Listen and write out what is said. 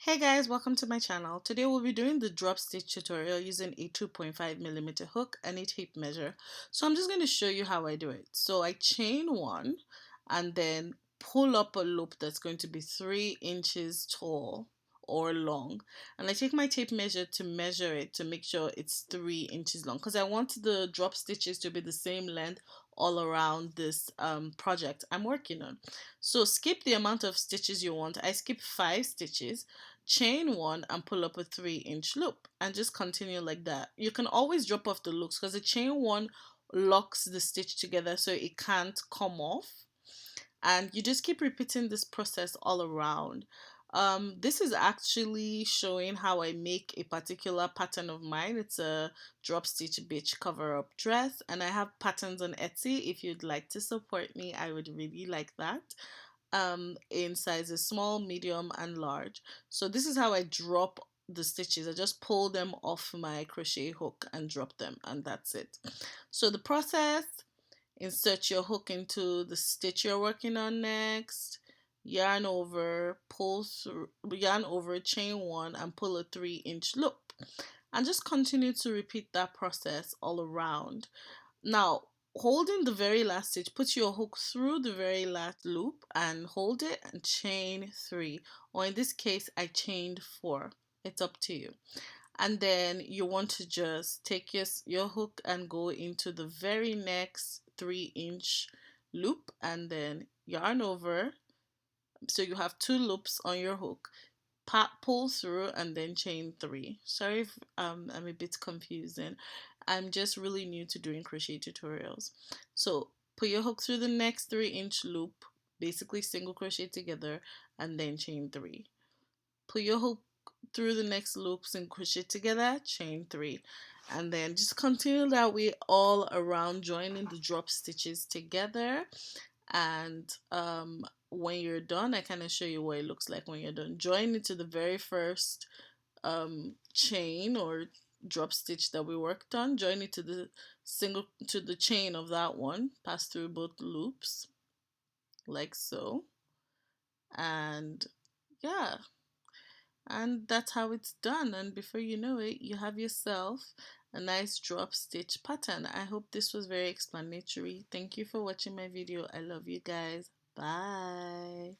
Hey guys, welcome to my channel. Today we'll be doing the drop stitch tutorial using a 2.5mm hook and a tape measure. So I'm just going to show you how I do it. So I chain one and then pull up a loop that's going to be 3 inches tall or long, and I take my tape measure to measure it to make sure it's 3 inches long because I want the drop stitches to be the same length all around this project I'm working on. So skip the amount of stitches you want. I skip 5 stitches, chain one and pull up a 3-inch loop and just continue like that. You can always drop off the loops because the chain one locks the stitch together so it can't come off, and you just keep repeating this process all around. This is actually showing how I make a particular pattern of mine. It's a drop stitch beach cover up dress, and I have patterns on Etsy. If you'd like to support me, I would really like that, in sizes small, medium and large. So this is how I drop the stitches. I just pull them off my crochet hook and drop them, and that's it. So the process: insert your hook into the stitch you're working on next, yarn over, chain one and pull a 3-inch loop, and just continue to repeat that process all around. Now, holding the very last stitch, put your hook through the very last loop and hold it and chain 3, or in this case I chained 4. It's up to you. And then you want to just take your hook and go into the very next 3-inch loop and then yarn over. So you have 2 loops on your hook, pull through and then chain 3. Sorry if I'm a bit confusing. I'm just really new to doing crochet tutorials. So put your hook through the next 3-inch loop, basically single crochet together, and then chain 3. Put your hook through the next loops and crochet together, chain 3, and then just continue that way all around, joining the drop stitches together. And when you're done, I kind of show you what it looks like when you're done. Join it to the very first chain or drop stitch that we worked on. Join it to the chain of that one, pass through both loops like so, and yeah, and that's how it's done. And before you know it, you have yourself a nice drop stitch pattern. I hope this was very explanatory. Thank you for watching my video. I love you guys. Bye.